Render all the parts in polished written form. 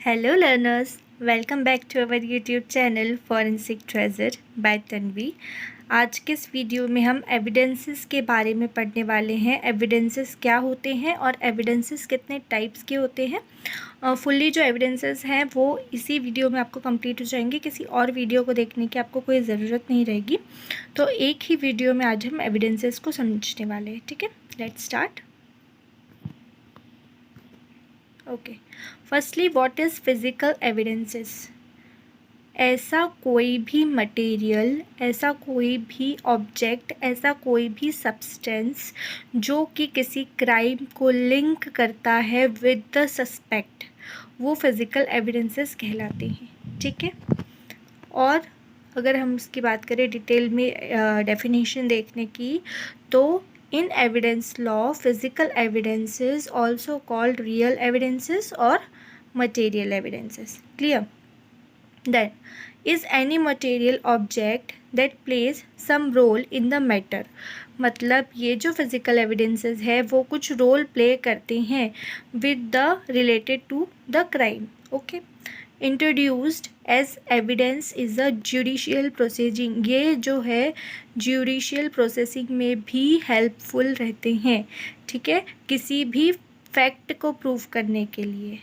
Hello learners, welcome back to our YouTube channel Forensic Treasure by Tanvi. आज के इस video में हम एविडेंसेस के बारे में पढ़ने वाले हैं। एविडेंसेस क्या होते हैं और एविडेंसेस कितने टाइप्स के होते हैं। फुल्ली जो एविडेंसेस हैं वो इसी वीडियो में आपको कंप्लीट हो जाएंगे। किसी और वीडियो को देखने की आपको कोई ज़रूरत नहीं रहेगी। तो एक ही वीडियो में आज हम एविडेंसेस को समझने वाले हैं। ठीक है, let's start. Okay, firstly what is physical evidences? ऐसा कोई भी मटेरियल, ऐसा कोई भी ऑब्जेक्ट, ऐसा कोई भी सब्सटेंस जो कि किसी क्राइम को लिंक करता है विद द सस्पेक्ट, वो फिजिकल एविडेंसेस कहलाते हैं। ठीक है, और अगर हम इसकी बात करें डिटेल में डेफिनेशन देखने की, तो in evidence law, physical evidences also called real evidences or material evidences. Clear? Then, is any material object that plays some role in the matter? मतलब ये जो physical evidences है वो कुछ रोल प्ले करते हैं with the related to the crime. Okay? Introduced as evidence is a judicial processing. ये जो है जुडिशियल प्रोसेसिंग में भी हेल्पफुल रहते हैं। ठीक है, किसी भी फैक्ट को प्रूव करने के लिए।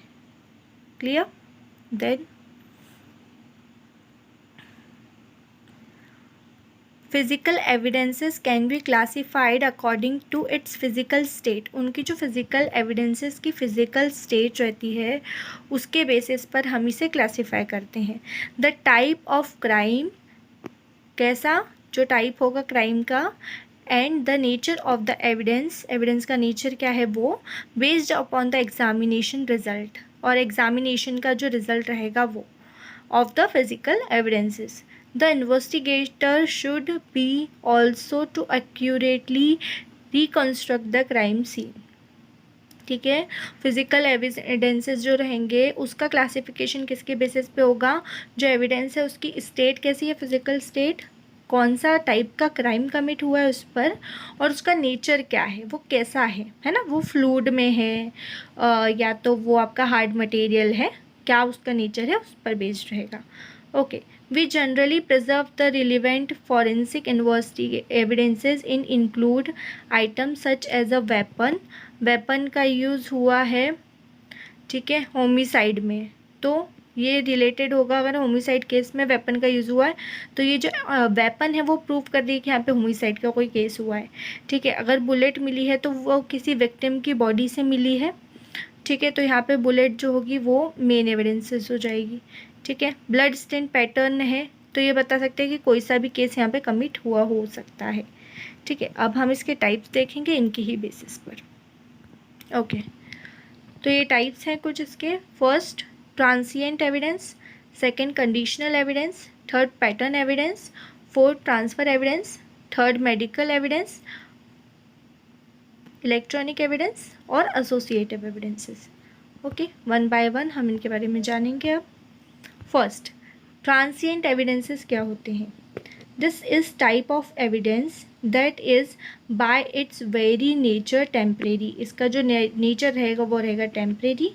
Clear? Then physical evidences can be classified according to its physical state. उनकी जो फिज़िकल एविडेंसेस की फ़िज़िकल स्टेट रहती है उसके बेसिस पर हम इसे क्लासिफाई करते हैं। द टाइप ऑफ क्राइम, कैसा जो टाइप होगा क्राइम का, and the nature of the evidence, evidence का नेचर क्या है वो, based upon the examination result, और एग्जामिनेशन का जो रिजल्ट रहेगा वो of the physical evidences. The investigator should be also to accurately reconstruct the crime scene. ठीक है, फिजिकल एविडेंसेस जो रहेंगे उसका क्लासिफिकेशन किसके बेसिस पे होगा? जो एविडेंस है उसकी स्टेट कैसी है, फिजिकल स्टेट, कौन सा टाइप का क्राइम कमिट हुआ है उस पर, और उसका नेचर क्या है, वो कैसा है ना, वो फ्लूइड में है या तो वो आपका हार्ड मटेरियल है, क्या उसका नेचर है उस पर बेस्ड रहेगा। Okay, we generally preserve the relevant forensic evidences in include item such as a weapon. Weapon का यूज़ हुआ है, ठीक है, होमिसाइड में, तो ये रिलेटेड होगा। अगर होमिसाइड केस में वेपन का यूज़ हुआ है तो ये जो वेपन है वो प्रूव कर दी कि यहाँ पे होमिसाइड का कोई केस हुआ है। ठीक है, अगर बुलेट मिली है तो वो किसी विक्टिम की बॉडी से मिली है। ठीक है, तो यहाँ पे बुलेट जो होगी वो मेन एविडेंसेस हो जाएगी। ठीक है, ब्लड स्टेन पैटर्न है तो ये बता सकते हैं कि कोई सा भी केस यहाँ पे कमिट हुआ हो सकता है। ठीक है, अब हम इसके टाइप्स देखेंगे इनकी ही बेसिस पर। ओके, तो ये टाइप्स हैं कुछ इसके। First transient evidence, second conditional evidence, third pattern evidence, fourth transfer evidence, third medical evidence, electronic evidence और associative evidences. Okay, one by one हम इनके बारे में जानेंगे। अब फर्स्ट ट्रांसिएंट एविडेंसेस क्या होते हैं? This is type of evidence that is by it's very nature temporary. इसका जो नेचर रहेगा वो रहेगा टेम्परेरी।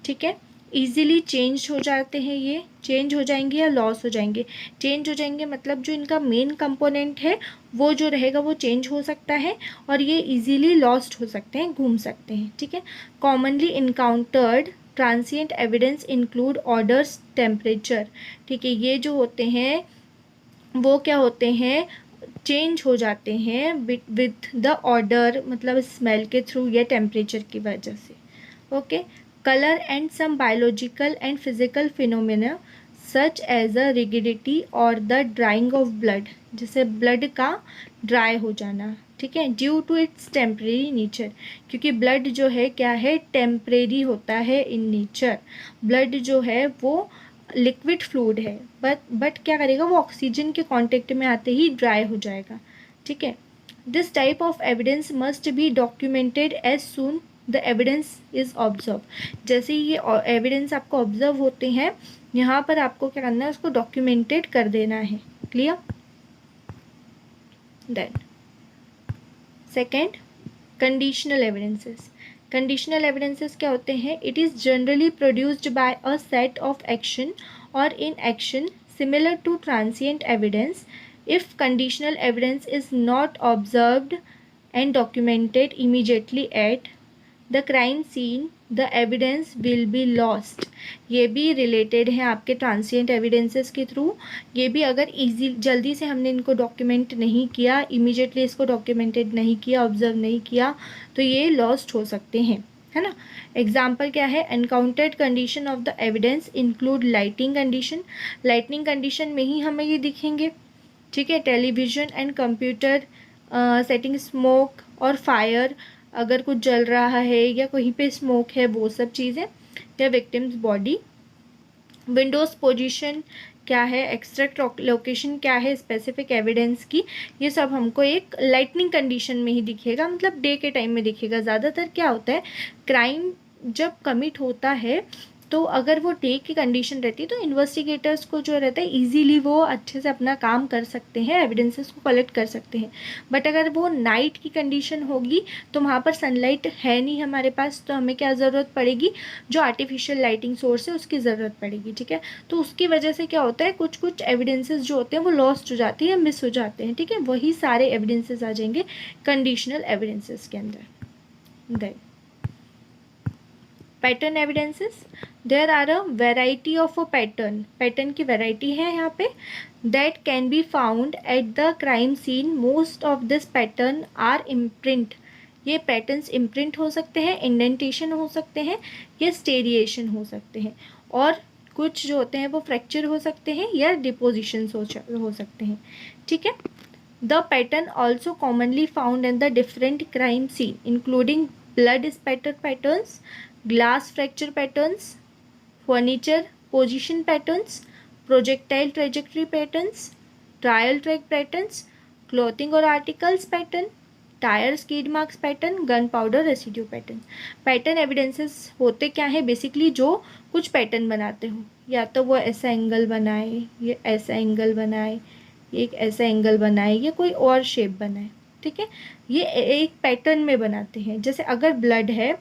ठीक है, ईजिली चेंज हो जाते हैं, ये चेंज हो जाएंगे या लॉस हो जाएंगे। चेंज हो जाएंगे मतलब जो इनका मेन कंपोनेंट है वो जो रहेगा वो चेंज हो सकता है, और ये ईजिली लॉस्ट हो सकते हैं, घूम सकते हैं। ठीक है, commonly encountered transient evidence include orders, temperature. ठीक है, ये जो होते हैं वो क्या होते हैं, चेंज हो जाते हैं विथ द ऑर्डर, मतलब स्मेल के थ्रू या टेम्परेचर की वजह से। Okay, colour and some biological and physical phenomena such as a rigidity और द ड्राइंग ऑफ ब्लड, जैसे ब्लड का ड्राई हो जाना। ठीक है, due to its temporary nature, क्योंकि ब्लड जो है क्या है, टेम्परेरी होता है इन नेचर। ब्लड जो है वो लिक्विड फ्लूइड है, बट क्या करेगा, वो ऑक्सीजन के कांटेक्ट में आते ही ड्राई हो जाएगा। ठीक है, this type of evidence must be documented as soon the evidence is observe. जैसे ही ये एविडेंस आपको ऑब्जर्व होते हैं, यहाँ पर आपको क्या करना है, उसको डॉक्यूमेंटेड कर देना है। Clear? Then second conditional evidences. Conditional evidences क्या होते हैं? It is generally produced by a set of action और इन action similar to transient evidence. If conditional evidence is not observed and documented immediately at the crime scene the evidence will be lost. ये भी related है आपके transient evidences के through. ये भी अगर जल्दी से हमने इनको डॉक्यूमेंट नहीं किया, इमीडिएटली इसको डॉक्यूमेंटेड नहीं किया, ऑब्जर्व नहीं किया, तो ये लॉस्ट हो सकते हैं, है ना. एग्जाम्पल क्या है? Encountered condition of the evidence include lighting condition. Lightning condition में ही हमें ये दिखेंगे, ठीक है. Television and computer setting, smoke और फायर, अगर कुछ जल रहा है या कहीं पे स्मोक है, वो सब चीज़ें. या विक्टिम्स बॉडी. विंडोज़ पोजीशन क्या है, एक्सट्रैक्ट लोकेशन क्या है स्पेसिफिक एविडेंस की, ये सब हमको एक लाइटनिंग कंडीशन में ही दिखेगा, मतलब डे के टाइम में दिखेगा. ज़्यादातर क्या होता है, क्राइम जब कमिट होता है तो अगर वो डे की कंडीशन रहती है तो इन्वेस्टिगेटर्स को जो रहता है इजीली वो अच्छे से अपना काम कर सकते हैं, एविडेंसेस को कलेक्ट कर सकते हैं. बट अगर वो नाइट की कंडीशन होगी तो वहाँ पर सनलाइट है नहीं हमारे पास, तो हमें क्या ज़रूरत पड़ेगी, जो आर्टिफिशियल लाइटिंग सोर्स है उसकी ज़रूरत पड़ेगी, ठीक है. तो उसकी वजह से क्या होता है, कुछ कुछ एविडेंसेस जो होते हैं वो लॉस्ट हो जाती है, मिस हो जाते हैं, ठीक है. वही सारे एविडेंसेस आ जाएंगे कंडीशनल एविडेंसेस के अंदर. Then pattern evidences. There are a variety of a pattern. Pattern की वेराइटी है यहाँ पे. That can be found at the crime scene. Most of this pattern are imprint. ये पैटर्न्स इम्प्रिंट हो सकते हैं, इंडेंटेशन हो सकते हैं, या स्टेरिएशन हो सकते हैं, और कुछ जो होते हैं वो फ्रैक्चर हो सकते हैं या डिपोजिशंस हो सकते हैं, ठीक है. The pattern also commonly found in the different crime scene including blood spatter patterns, glass fracture patterns, furniture position patterns, projectile trajectory patterns, trial track patterns, clothing or articles pattern, tyre skid marks pattern, gun powder residue pattern. Pattern evidences होते क्या है, basically जो कुछ pattern बनाते हो, या तो वो ऐसा एंगल बनाए, ये ऐसा एंगल बनाए, एक ऐसा एंगल बनाए, या कोई और शेप बनाए, ठीक है. ये एक पैटर्न में बनाते हैं. जैसे अगर ब्लड है,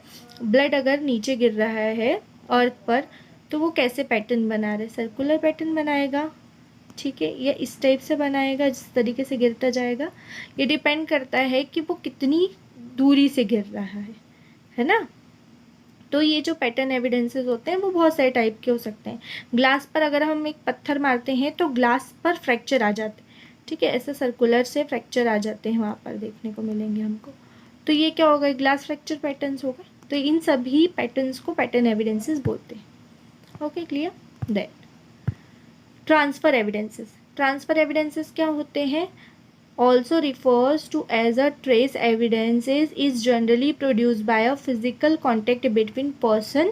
ब्लड अगर नीचे गिर रहा है अर्थ पर, तो वो कैसे पैटर्न बना रहे, सर्कुलर पैटर्न बनाएगा, ठीक है, या इस टाइप से बनाएगा जिस तरीके से गिरता जाएगा. ये डिपेंड करता है कि वो कितनी दूरी से गिर रहा है ना. तो ये जो पैटर्न एविडेंसेस होते हैं वो बहुत सारे टाइप के हो सकते हैं. ग्लास पर अगर हम एक पत्थर मारते हैं तो ग्लास पर फ्रैक्चर आ जाते हैं, ठीक है, ऐसे सर्कुलर से फ्रैक्चर आ जाते हैं, वहाँ पर देखने को मिलेंगे हमको. तो ये क्या होगा, ग्लास फ्रैक्चर पैटर्न्स होगा. तो इन सभी पैटर्न्स को पैटर्न एविडेंसेस बोलते हैं. Okay, clear. That transfer evidences. Transfer evidences क्या होते हैं, also refers to as a trace evidences is generally produced by a physical contact between person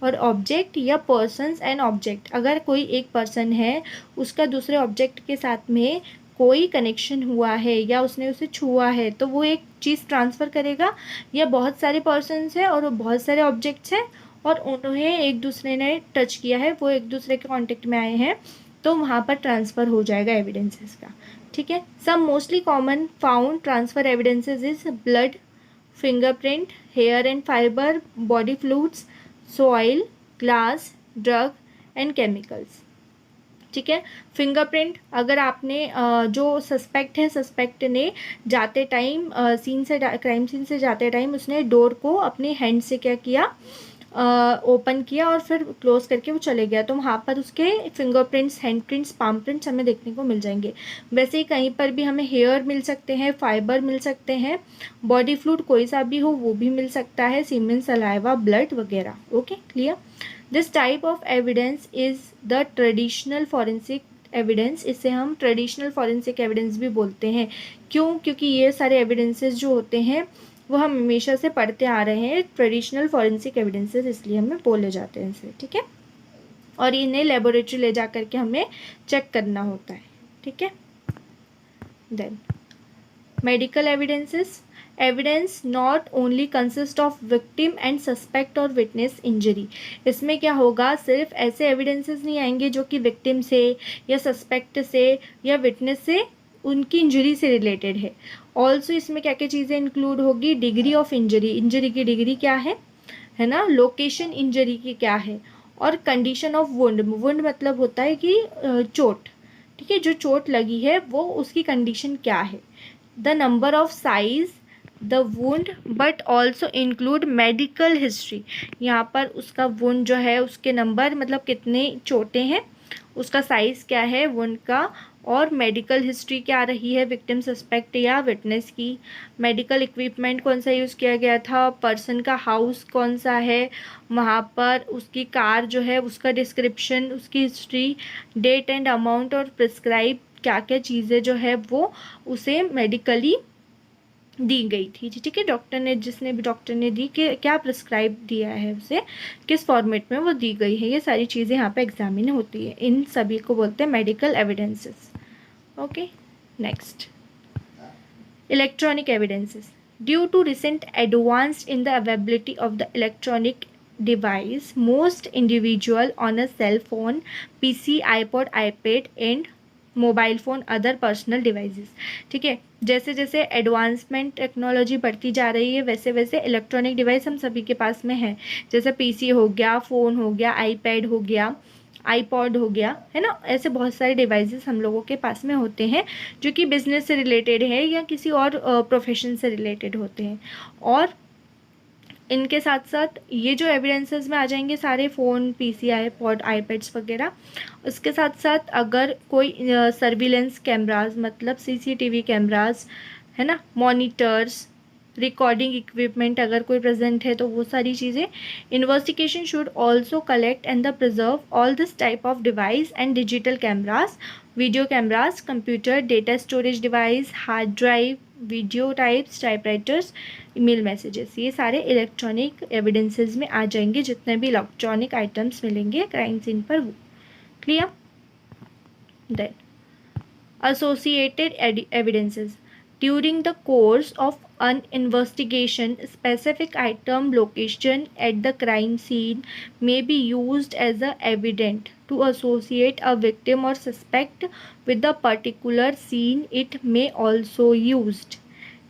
और ऑब्जेक्ट या पर्सन्स एंड ऑब्जेक्ट. अगर कोई एक पर्सन है, उसका दूसरे ऑब्जेक्ट के साथ में कोई कनेक्शन हुआ है या उसने उसे छुआ है, तो वो एक चीज़ ट्रांसफ़र करेगा. या बहुत सारे पर्सन्स हैं और वो बहुत सारे ऑब्जेक्ट्स हैं और उन्हें एक दूसरे ने टच किया है, वो एक दूसरे के कॉन्टेक्ट में आए हैं, तो वहाँ पर ट्रांसफ़र हो जाएगा एविडेंसेस का, ठीक है. Some mostly common found transfer evidences is blood, fingerprint, hair and fibre, body fluids, soil, glass, drug and chemicals, ठीक है. फिंगरप्रिंट, अगर आपने जो सस्पेक्ट है, सस्पेक्ट ने जाते टाइम क्राइम सीन से जाते टाइम उसने डोर को अपने हैंड से क्या किया, ओपन किया और फिर क्लोज करके वो चले गया, तो वहाँ पर उसके fingerprints, hand prints, palm prints हमें देखने को मिल जाएंगे. वैसे ही कहीं पर भी हमें हेयर मिल सकते हैं, फाइबर मिल सकते हैं, बॉडी फ्लूइड कोई सा भी हो वो भी मिल सकता है, सीमेन, सलाइवा, ब्लड वगैरह. Okay, clear. This type of evidence is the traditional forensic evidence. इसे हम ट्रेडिशनल फॉरेंसिक एविडेंस भी बोलते हैं. क्यों? क्योंकि ये सारे एविडेंसेस जो होते हैं वो हम हमेशा से पढ़ते आ रहे हैं, ट्रेडिशनल फॉरेंसिक एविडेंसेस इसलिए हमें बोले जाते हैं इसे, ठीक है. और इन्हें लेबोरेटरी ले जा करके हमें चेक करना होता है, ठीक है. Then medical evidences. Evidence not only consist of victim and suspect और विटनेस इंजरी. इसमें क्या होगा, सिर्फ ऐसे एविडेंसेस नहीं आएंगे जो कि विक्टिम से या सस्पेक्ट से या विटनेस से उनकी इंजरी से रिलेटेड है. ऑल्सो इसमें क्या क्या चीज़ें इंक्लूड होगी, डिग्री ऑफ इंजरी, इंजरी की डिग्री क्या है ना, लोकेशन इंजरी की क्या है, और कंडीशन ऑफ वुंड, वुंड मतलब होता है कि चोट, ठीक है, जो चोट लगी है वो उसकी कंडीशन क्या है, the number of size the wound but also include medical history, यहाँ पर उसका वुंड जो है उसके नंबर मतलब कितने चोटें हैं, उसका साइज़ क्या है वुंड का, और मेडिकल हिस्ट्री क्या रही है विक्टिम, सस्पेक्ट या विटनेस की, मेडिकल इक्विपमेंट कौन सा यूज़ किया गया था, पर्सन का हाउस कौन सा है वहाँ पर, उसकी कार जो है उसका डिस्क्रिप्शन, उसकी हिस्ट्री, डेट एंड अमाउंट, और प्रिस्क्राइब क्या क्या चीज़ें जो है वो उसे मेडिकली दी गई थी, ठीक है, डॉक्टर ने, जिसने भी डॉक्टर ने दी कि क्या प्रिस्क्राइब दिया है उसे, किस फॉर्मेट में वो दी गई है, ये सारी चीज़ें यहाँ पे एग्जामिन होती है, इन सभी को बोलते हैं medical evidences. Okay, next, electronic evidences, due to recent advanced in the availability of the electronic device, most individual on a cell phone, PC, iPod, iPad and mobile phone, other personal devices, ठीक है, जैसे जैसे advancement technology बढ़ती जा रही है वैसे वैसे इलेक्ट्रॉनिक डिवाइस हम सभी के पास में है, जैसे पीसी हो गया, फ़ोन हो गया, आईपैड हो गया, आईपॉड हो गया, है ना, ऐसे बहुत सारे डिवाइसेस हम लोगों के पास में होते हैं जो कि बिजनेस से रिलेटेड है या किसी और प्रोफेशन से रिलेटेड होते हैं, और इनके साथ साथ ये जो एविडेंसेस में आ जाएंगे सारे फ़ोन, पीसी, आईपॉड, आईपैड्स वगैरह, उसके साथ साथ अगर कोई सर्विलेंस कैमराज मतलब सीसीटीवी कैमराज, है ना, मॉनिटर्स, रिकॉर्डिंग इक्विपमेंट अगर कोई प्रेजेंट है तो वो सारी चीज़ें, investigation should also collect and the preserve all this type of device and digital cameras, video cameras, computer, data storage device, hard drive, video types, typewriters, email messages, ये सारे electronic evidences में आ जाएंगे, जितने भी इलेक्ट्रॉनिक आइटम्स मिलेंगे crime scene पर वो, clear. Then associated evidences, during the course of an investigation specific item location at the crime scene may be used as a evidence to associate a victim or suspect with the particular scene, it may also used,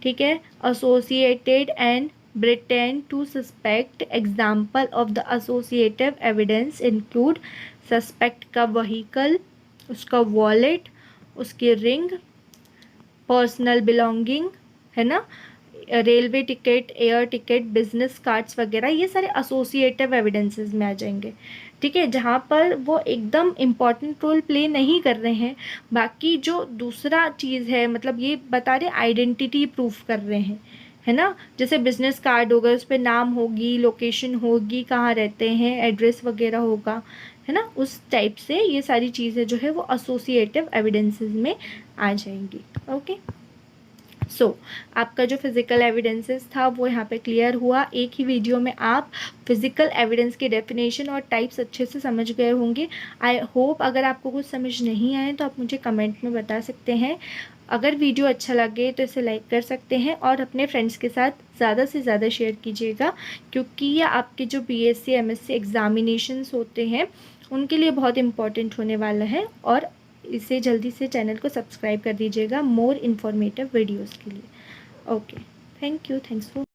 ठीक है, associated and pretend to suspect, example of the associative evidence include suspect का vehicle, उसका wallet, उसकी ring, personal belonging, है ना, railway ticket, air ticket, business cards वगैरह, ये सारे एसोसिएटिव एविडेंसेस में आ जाएंगे, ठीक है, जहाँ पर वो एकदम इम्पॉर्टेंट रोल प्ले नहीं कर रहे हैं, बाकी जो दूसरा चीज़ है मतलब ये बता रहे आइडेंटिटी प्रूफ कर रहे हैं, है ना, जैसे बिजनेस कार्ड होगा उस पर नाम होगी, लोकेशन होगी, कहाँ रहते हैं, एड्रेस वगैरह होगा, है ना, उस टाइप से ये सारी चीज़ें जो है वो एसोसिएटिव एविडेंसेस में आ जाएंगी। ओके, सो आपका जो फिज़िकल एविडेंसेस था वो यहाँ पे क्लियर हुआ, एक ही वीडियो में आप फिज़िकल एविडेंस की डेफिनेशन और टाइप्स अच्छे से समझ गए होंगे। आई होप अगर आपको कुछ समझ नहीं आए तो आप मुझे कमेंट में बता सकते हैं, अगर वीडियो अच्छा लगे तो इसे लाइक कर सकते हैं और अपने फ्रेंड्स के साथ ज़्यादा से ज़्यादा शेयर कीजिएगा, क्योंकि ये आपके जो बीएससी एमएससी एग्ज़ामिनेशंस होते हैं उनके लिए बहुत इम्पॉर्टेंट होने वाला है, और इसे जल्दी से चैनल को सब्सक्राइब कर दीजिएगा मोर इन्फॉर्मेटिव वीडियोस के लिए। Okay, thank you, thanks for